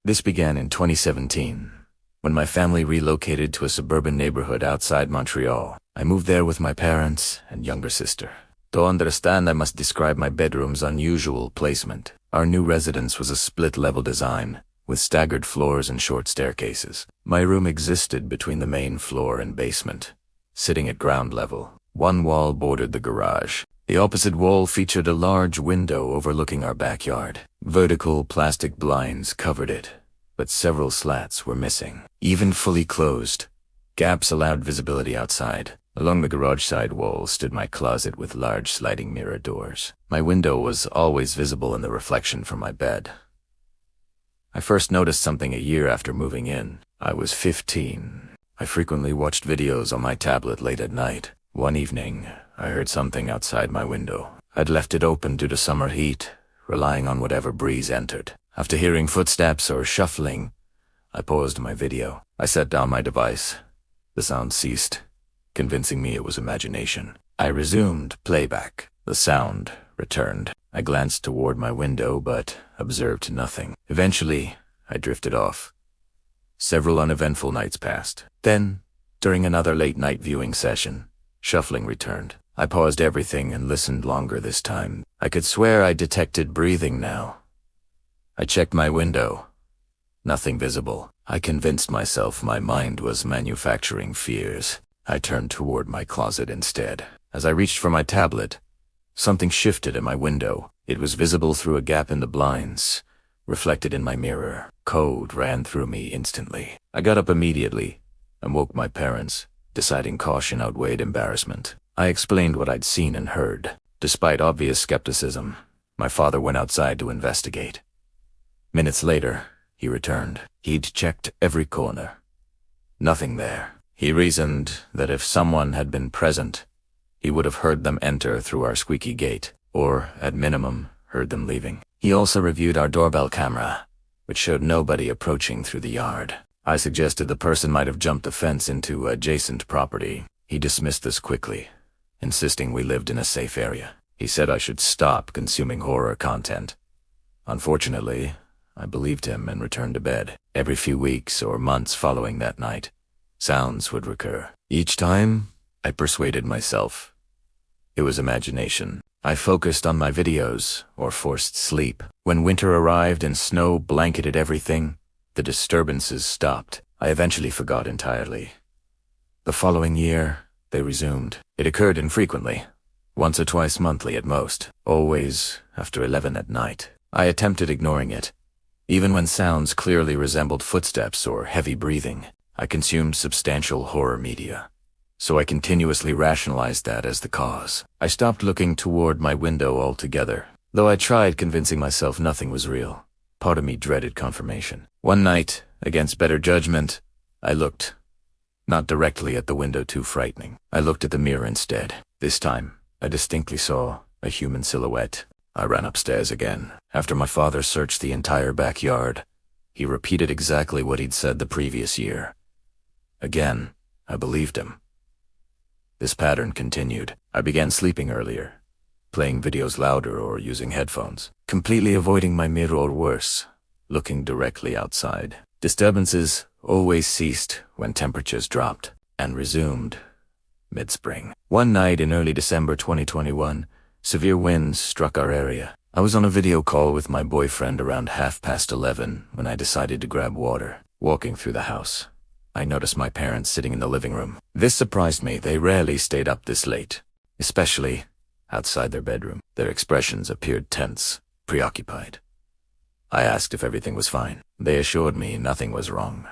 This began in 2017, when my family relocated to a suburban neighborhood outside Montreal. I moved there with my parents and younger sister. To understand, I must describe my bedroom's unusual placement. Our new residence was a split-level design, with staggered floors and short staircases. My room existed between the main floor and basement, sitting at ground level. One wall bordered the garage. The opposite wall featured a large window overlooking our backyard. Vertical plastic blinds covered it, but several slats were missing. Even fully closed, gaps allowed visibility outside. Along the garage side wall stood my closet with large sliding mirror doors. My window was always visible in the reflection from my bed. I first noticed something a year after moving in. I was 15. I frequently watched videos on my tablet late at night. One evening, I heard something outside my window. I'd left it open due to summer heat, relying on whatever breeze entered. After hearing footsteps or shuffling, I paused my video. I set down my device. The sound ceased, convincing me it was imagination. I resumed playback. The sound returned. I glanced toward my window, but observed nothing. Eventually, I drifted off. Several uneventful nights passed. Then, during another late-night viewing session, shuffling returned. I paused everything and listened longer this time. I could swear I detected breathing now. I checked my window. Nothing visible. I convinced myself my mind was manufacturing fears. I turned toward my closet instead. As I reached for my tablet, something shifted at my window. It was visible through a gap in the blinds, reflected in my mirror. Code ran through me instantly. I got up immediately and woke my parents, deciding caution outweighed embarrassment. I explained what I'd seen and heard. Despite obvious skepticism, my father went outside to investigate. Minutes later, he returned. He'd checked every corner. Nothing there. He reasoned that if someone had been present, he would have heard them enter through our squeaky gate, or, at minimum, heard them leaving. He also reviewed our doorbell camera, which showed nobody approaching through the yard. I suggested the person might have jumped the fence into adjacent property. He dismissed this quickly, insisting we lived in a safe area. He said I should stop consuming horror content. Unfortunately, I believed him and returned to bed. Every few weeks or months following that night, sounds would recur. Each time, I persuaded myself it was imagination. I focused on my videos or forced sleep. When winter arrived and snow blanketed everything, the disturbances stopped. I eventually forgot entirely. The following year, they resumed. It occurred infrequently, once or twice monthly at most, always after 11 at night. I attempted ignoring it. Even when sounds clearly resembled footsteps or heavy breathing, I consumed substantial horror media, so I continuously rationalized that as the cause. I stopped looking toward my window altogether. Though I tried convincing myself nothing was real, part of me dreaded confirmation. One night, against better judgment, I looked. Not directly at the window, too frightening. I looked at the mirror instead. This time, I distinctly saw a human silhouette. I ran upstairs again. After my father searched the entire backyard, he repeated exactly what he'd said the previous year. Again, I believed him. This pattern continued. I began sleeping earlier, playing videos louder or using headphones, completely avoiding my mirror or worse, looking directly outside. Disturbances always ceased when temperatures dropped and resumed mid-spring. One night in early December 2021, severe winds struck our area. I was on a video call with my boyfriend around 11:30 when I decided to grab water. Walking through the house, I noticed my parents sitting in the living room. This surprised me. They rarely stayed up this late, especially outside their bedroom. Their expressions appeared tense, preoccupied. I asked if everything was fine. They assured me nothing was wrong.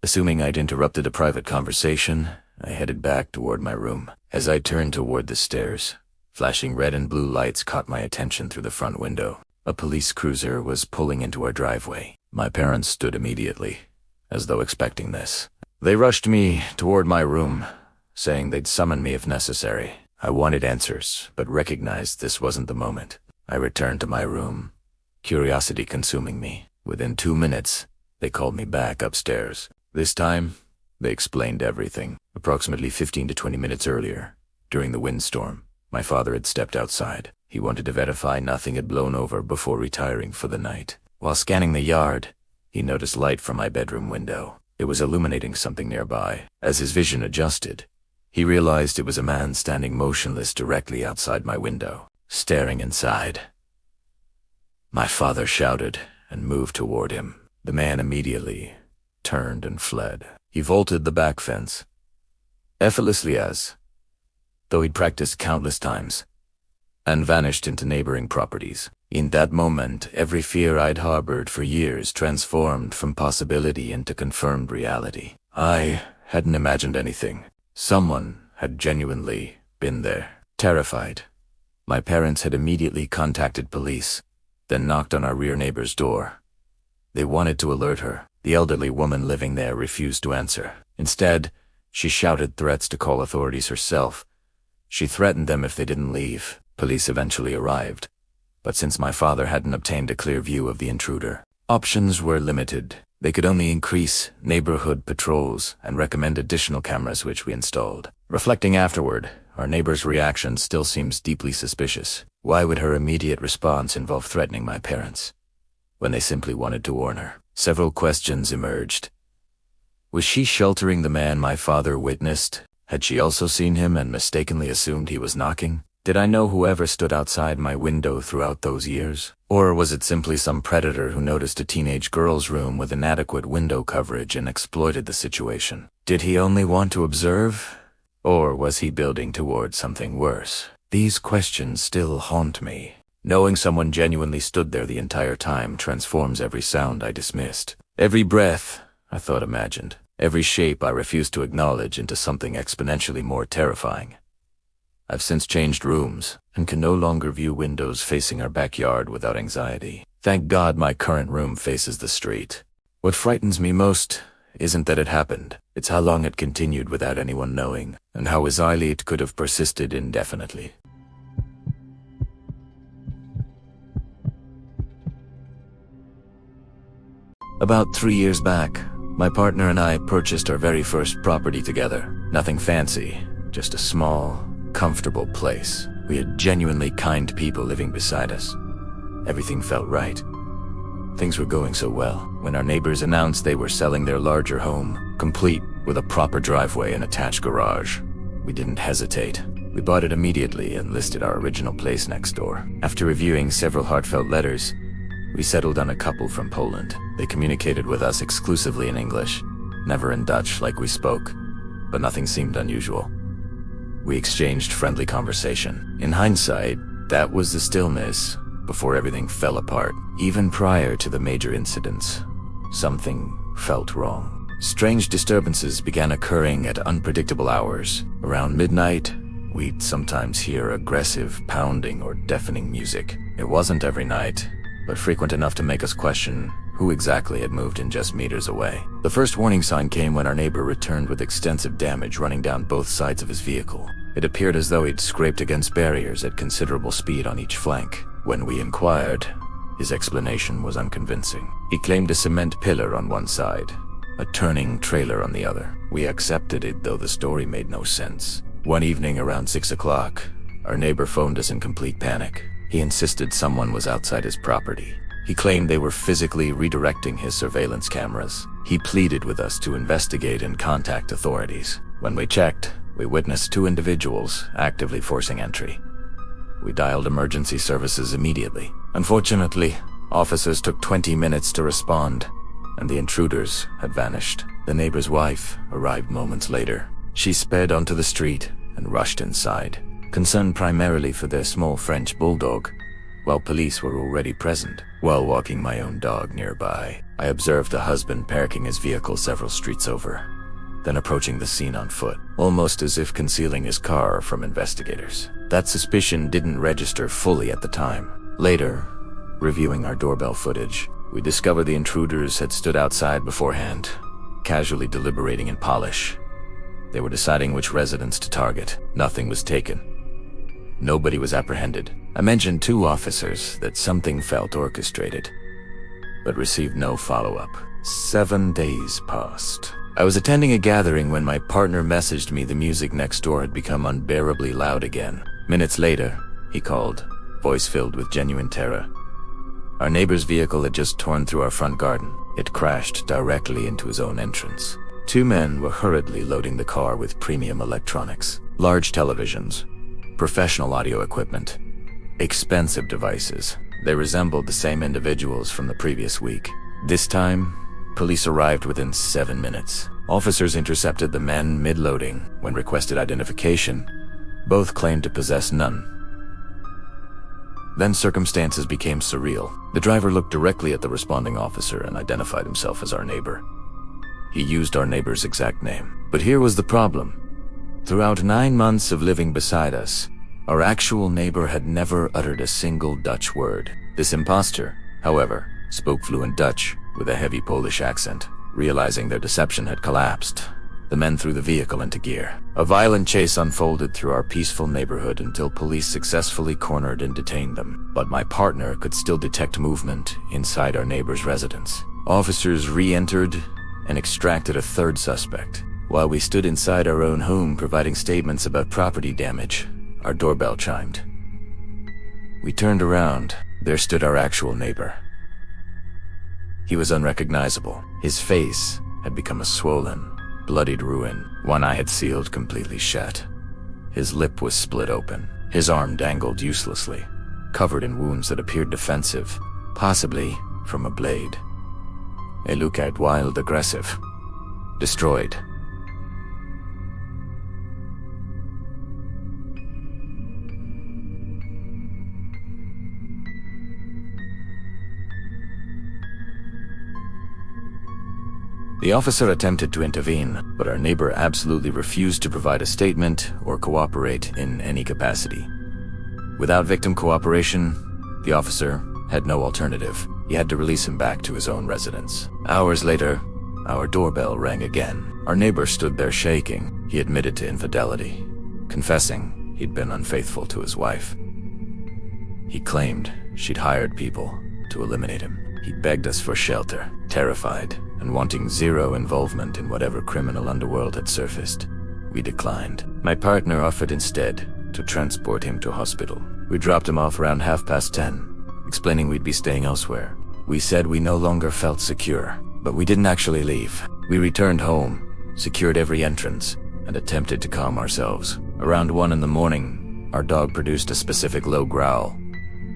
Assuming I'd interrupted a private conversation, I headed back toward my room. As I turned toward the stairs, flashing red and blue lights caught my attention through the front window. A police cruiser was pulling into our driveway. My parents stood immediately, as though expecting this. They rushed me toward my room, saying they'd summon me if necessary. I wanted answers, but recognized this wasn't the moment. I returned to my room, curiosity consuming me. Within 2 minutes, they called me back upstairs. This time, they explained everything. Approximately 15 to 20 minutes earlier, during the windstorm, my father had stepped outside. He wanted to verify nothing had blown over before retiring for the night. While scanning the yard, He noticed light from my bedroom window. It was illuminating something nearby. As his vision adjusted, he realized it was a man standing motionless directly outside my window, staring inside. My father shouted and moved toward him. The man immediately turned and fled. He vaulted the back fence, effortlessly as though he'd practiced countless times, and vanished into neighboring properties. In that moment, every fear I'd harbored for years transformed from possibility into confirmed reality. I hadn't imagined anything. Someone had genuinely been there. Terrified, my parents had immediately contacted police, then knocked on our rear neighbor's door. They wanted to alert her. The elderly woman living there refused to answer. Instead, she shouted threats to call authorities herself. She threatened them if they didn't leave. Police eventually arrived, but since my father hadn't obtained a clear view of the intruder, options were limited. They could only increase neighborhood patrols and recommend additional cameras, which we installed. Reflecting afterward, our neighbor's reaction still seems deeply suspicious. Why would her immediate response involve threatening my parents, when they simply wanted to warn her? Several questions emerged. Was she sheltering the man my father witnessed? Had she also seen him and mistakenly assumed he was knocking? Did I know whoever stood outside my window throughout those years? Or was it simply some predator who noticed a teenage girl's room with inadequate window coverage and exploited the situation? Did he only want to observe? Or was he building towards something worse? These questions still haunt me. Knowing someone genuinely stood there the entire time transforms every sound I dismissed. Every breath I thought imagined. Every shape I refused to acknowledge into something exponentially more terrifying. I've since changed rooms and can no longer view windows facing our backyard without anxiety. Thank God my current room faces the street. What frightens me most isn't that it happened. It's how long it continued without anyone knowing, and how easily it could have persisted indefinitely. About 3 years back, my partner and I purchased our very first property together. Nothing fancy, just a small, comfortable place. We had genuinely kind people living beside us. Everything felt right. Things were going so well when our neighbors announced they were selling their larger home, complete with a proper driveway and attached garage. We didn't hesitate. We bought it immediately and listed our original place next door. After reviewing several heartfelt letters, we settled on a couple from Poland. They communicated with us exclusively in English, never in Dutch like we spoke, but nothing seemed unusual. We exchanged friendly conversation. In hindsight, that was the stillness before everything fell apart. Even prior to the major incidents, something felt wrong. Strange disturbances began occurring at unpredictable hours. Around midnight, we'd sometimes hear aggressive pounding or deafening music. It wasn't every night, but frequent enough to make us question who exactly had moved in just meters away. The first warning sign came when our neighbor returned with extensive damage running down both sides of his vehicle. It appeared as though he'd scraped against barriers at considerable speed on each flank. When we inquired, his explanation was unconvincing. He claimed a cement pillar on one side, a turning trailer on the other. We accepted it, though the story made no sense. One evening around 6 o'clock, our neighbor phoned us in complete panic. He insisted someone was outside his property. He claimed they were physically redirecting his surveillance cameras. He pleaded with us to investigate and contact authorities. When we checked, we witnessed 2 individuals actively forcing entry. We dialed emergency services immediately. Unfortunately, officers took 20 minutes to respond, and the intruders had vanished. The neighbor's wife arrived moments later. She sped onto the street and rushed inside, concerned primarily for their small French bulldog, while police were already present. While walking my own dog nearby, I observed the husband parking his vehicle several streets over, then approaching the scene on foot, almost as if concealing his car from investigators. That suspicion didn't register fully at the time. Later, reviewing our doorbell footage, we discovered the intruders had stood outside beforehand, casually deliberating in Polish. They were deciding which residents to target. Nothing was taken. Nobody was apprehended. I mentioned 2 officers that something felt orchestrated, but received no follow-up. 7 days passed. I was attending a gathering when my partner messaged me the music next door had become unbearably loud again. Minutes later, he called, voice filled with genuine terror. Our neighbor's vehicle had just torn through our front garden. It crashed directly into his own entrance. Two men were hurriedly loading the car with premium electronics, large televisions, professional audio equipment, expensive devices. They resembled the same individuals from the previous week. This time, police arrived within 7 minutes. Officers intercepted the men mid-loading. When requested identification, both claimed to possess none. Then circumstances became surreal. The driver looked directly at the responding officer and identified himself as our neighbor. He used our neighbor's exact name. But here was the problem. Throughout 9 months of living beside us, our actual neighbor had never uttered a single Dutch word. This imposter, however, spoke fluent Dutch with a heavy Polish accent. Realizing their deception had collapsed, the men threw the vehicle into gear. A violent chase unfolded through our peaceful neighborhood until police successfully cornered and detained them. But my partner could still detect movement inside our neighbor's residence. Officers re-entered and extracted a third suspect. While we stood inside our own home providing statements about property damage, our doorbell chimed. We turned around. There stood our actual neighbor. He was unrecognizable. His face had become a swollen, bloodied ruin. One eye had sealed completely shut. His lip was split open. His arm dangled uselessly, covered in wounds that appeared defensive, possibly from a blade. A lookout wild, aggressive. Destroyed. The officer attempted to intervene, but our neighbor absolutely refused to provide a statement or cooperate in any capacity. Without victim cooperation, the officer had no alternative. He had to release him back to his own residence. Hours later, our doorbell rang again. Our neighbor stood there shaking. He admitted to infidelity, confessing he'd been unfaithful to his wife. He claimed she'd hired people to eliminate him. He begged us for shelter, terrified, and wanting zero involvement in whatever criminal underworld had surfaced. We declined. My partner offered instead to transport him to hospital. We dropped him off around 10:30, explaining we'd be staying elsewhere. We said we no longer felt secure, but we didn't actually leave. We returned home, secured every entrance, and attempted to calm ourselves. Around 1 in the morning, our dog produced a specific low growl,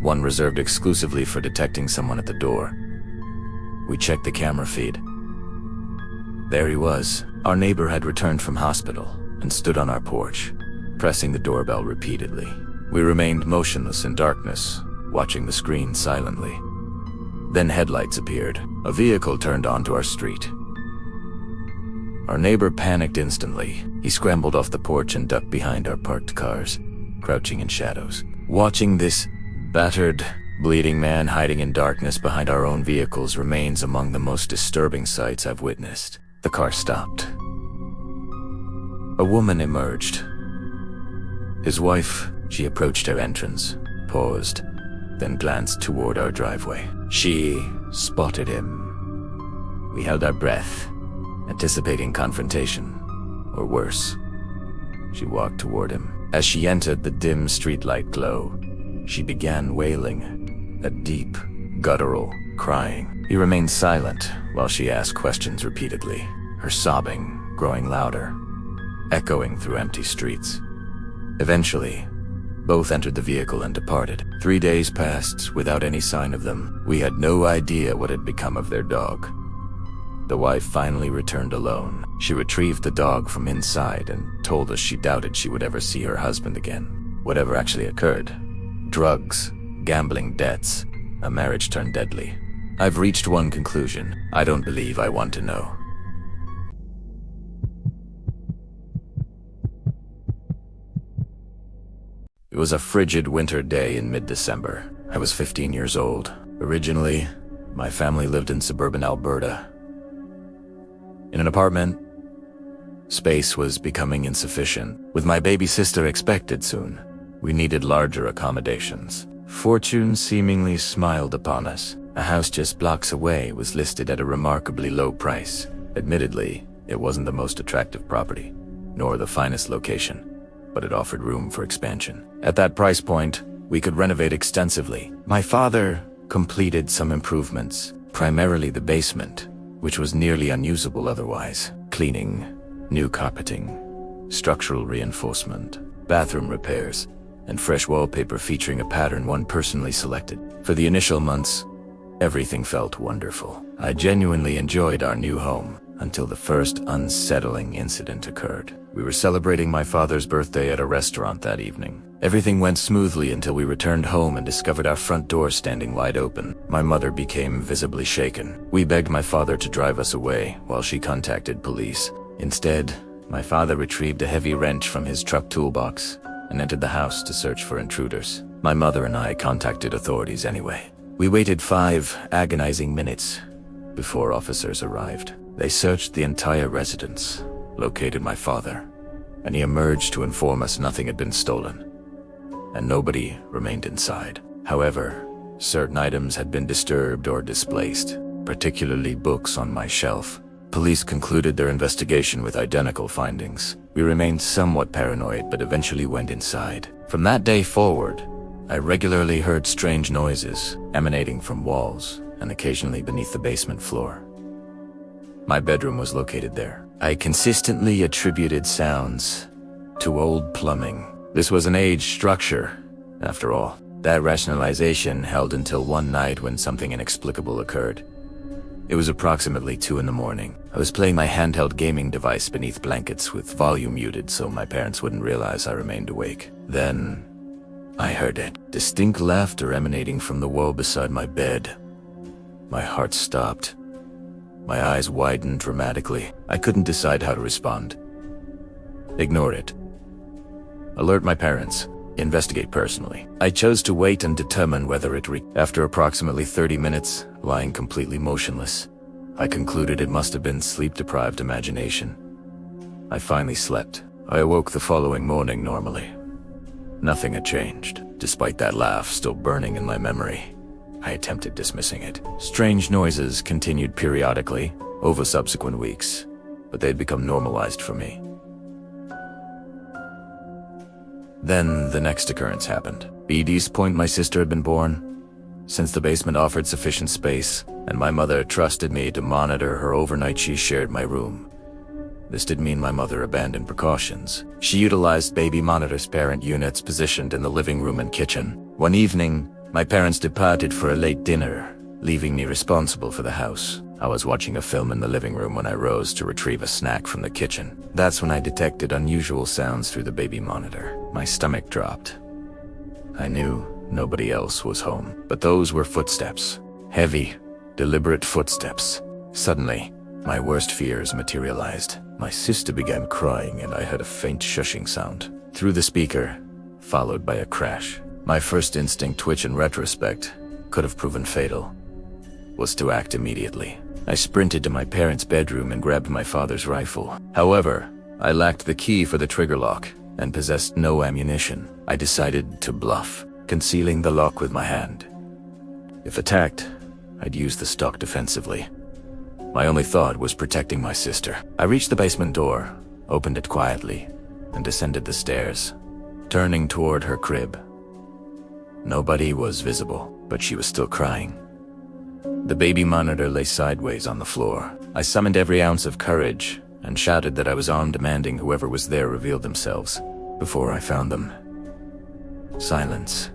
one reserved exclusively for detecting someone at the door. We checked the camera feed. There he was. Our neighbor had returned from hospital and stood on our porch, pressing the doorbell repeatedly. We remained motionless in darkness, watching the screen silently. Then headlights appeared. A vehicle turned onto our street. Our neighbor panicked instantly. He scrambled off the porch and ducked behind our parked cars, crouching in shadows. Watching this battered, bleeding man hiding in darkness behind our own vehicles remains among the most disturbing sights I've witnessed. The car stopped. A woman emerged. His wife, she approached our entrance, paused, then glanced toward our driveway. She spotted him. We held our breath, anticipating confrontation, or worse. She walked toward him. As she entered the dim streetlight glow, she began wailing, a deep, guttural crying. He remained silent while she asked questions repeatedly, her sobbing growing louder, echoing through empty streets. Eventually, both entered the vehicle and departed. 3 days passed without any sign of them. We had no idea what had become of their dog. The wife finally returned alone. She retrieved the dog from inside and told us she doubted she would ever see her husband again. Whatever actually occurred, drugs, gambling debts, a marriage turned deadly. I've reached one conclusion. I don't believe I want to know. It was a frigid winter day in mid-December. I was 15 years old. Originally, my family lived in suburban Alberta. In an apartment, space was becoming insufficient. With my baby sister expected soon, we needed larger accommodations. Fortune seemingly smiled upon us. A house just blocks away was listed at a remarkably low price. Admittedly, it wasn't the most attractive property, nor the finest location, but it offered room for expansion. At that price point, we could renovate extensively. My father completed some improvements, primarily the basement, which was nearly unusable otherwise. Cleaning, new carpeting, structural reinforcement, bathroom repairs, and fresh wallpaper featuring a pattern one personally selected. For the initial months, everything felt wonderful. I genuinely enjoyed our new home until the first unsettling incident occurred. We were celebrating my father's birthday at a restaurant that evening. Everything went smoothly until we returned home and discovered our front door standing wide open. My mother became visibly shaken. We begged my father to drive us away while she contacted police. Instead, my father retrieved a heavy wrench from his truck toolbox and entered the house to search for intruders. My mother and I contacted authorities anyway. We waited 5 agonizing minutes before officers arrived. They searched the entire residence, located my father, and he emerged to inform us nothing had been stolen, and nobody remained inside. However, certain items had been disturbed or displaced, particularly books on my shelf. Police concluded their investigation with identical findings. We remained somewhat paranoid, but eventually went inside. From that day forward, I regularly heard strange noises emanating from walls and occasionally beneath the basement floor. My bedroom was located there. I consistently attributed sounds to old plumbing. This was an aged structure, after all. That rationalization held until one night when something inexplicable occurred. It was approximately 2 in the morning. I was playing my handheld gaming device beneath blankets with volume muted so my parents wouldn't realize I remained awake. Then, I heard it. Distinct laughter emanating from the wall beside my bed. My heart stopped. My eyes widened dramatically. I couldn't decide how to respond. Ignore it. Alert my parents. Investigate personally. I chose to wait and determine whether it After approximately 30 minutes, lying completely motionless, I concluded it must have been sleep-deprived imagination. I finally slept. I awoke the following morning normally. Nothing had changed, despite that laugh still burning in my memory. I attempted dismissing it. Strange noises continued periodically over subsequent weeks, but they'd become normalized for me. Then the next occurrence happened. BD's point, my sister had been born. Since the basement offered sufficient space, and my mother trusted me to monitor her overnight, she shared my room. This didn't mean my mother abandoned precautions. She utilized baby monitors parent units positioned in the living room and kitchen. One evening, my parents departed for a late dinner, leaving me responsible for the house. I was watching a film in the living room when I rose to retrieve a snack from the kitchen. That's when I detected unusual sounds through the baby monitor. My stomach dropped. I knew nobody else was home, but those were footsteps. Heavy, deliberate footsteps. Suddenly, my worst fears materialized. My sister began crying and I heard a faint shushing sound through the speaker, followed by a crash. My first instinct, which in retrospect could have proven fatal, was to act immediately. I sprinted to my parents' bedroom and grabbed my father's rifle. However, I lacked the key for the trigger lock and possessed no ammunition. I decided to bluff, concealing the lock with my hand. If attacked, I'd use the stock defensively. My only thought was protecting my sister. I reached the basement door, opened it quietly, and descended the stairs, turning toward her crib. Nobody was visible, but she was still crying. The baby monitor lay sideways on the floor. I summoned every ounce of courage and shouted that I was on, demanding whoever was there revealed themselves. Before I found them, silence.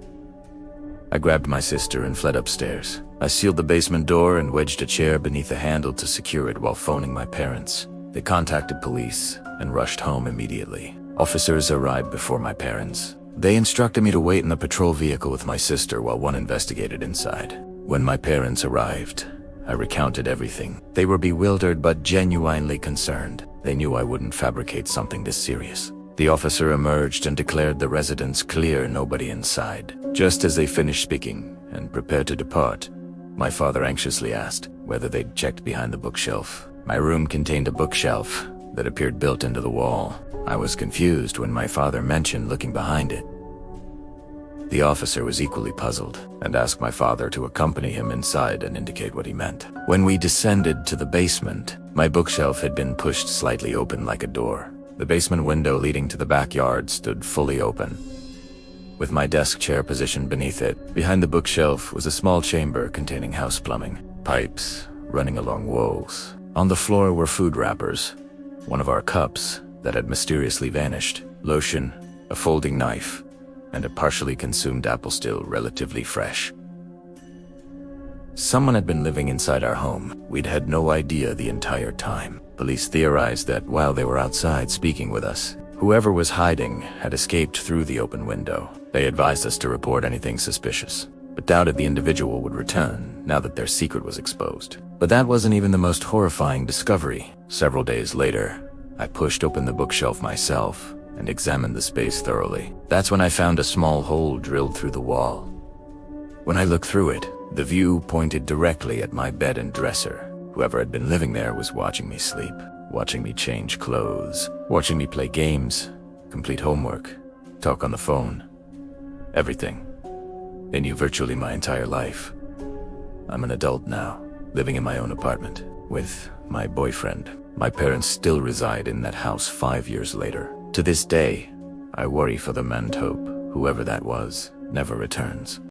I grabbed my sister and fled upstairs. I sealed the basement door and wedged a chair beneath a handle to secure it while phoning my parents. They contacted police and rushed home immediately. Officers arrived before my parents. They instructed me to wait in the patrol vehicle with my sister while one investigated inside. When my parents arrived, I recounted everything. They were bewildered but genuinely concerned. They knew I wouldn't fabricate something this serious. The officer emerged and declared the residence clear, nobody inside. Just as they finished speaking and prepared to depart, my father anxiously asked whether they'd checked behind the bookshelf. My room contained a bookshelf that appeared built into the wall. I was confused when my father mentioned looking behind it. The officer was equally puzzled and asked my father to accompany him inside and indicate what he meant. When we descended to the basement, my bookshelf had been pushed slightly open like a door. The basement window leading to the backyard stood fully open. with my desk chair positioned beneath it. Behind the bookshelf was a small chamber containing house plumbing, pipes running along walls. On the floor were food wrappers, one of our cups that had mysteriously vanished, lotion, a folding knife, and a partially consumed apple still relatively fresh. Someone had been living inside our home. We'd had no idea the entire time. Police theorized that while they were outside speaking with us, whoever was hiding had escaped through the open window. They advised us to report anything suspicious, but doubted the individual would return now that their secret was exposed. But that wasn't even the most horrifying discovery. Several days later, I pushed open the bookshelf myself and examined the space thoroughly. That's when I found a small hole drilled through the wall. When I looked through it, the view pointed directly at my bed and dresser. Whoever had been living there was watching me sleep, watching me change clothes, watching me play games, complete homework, talk on the phone. Everything. They knew virtually my entire life. I'm an adult now, living in my own apartment, with my boyfriend. My parents still reside in that house 5 years later. To this day, I worry for them and hope whoever that was never returns.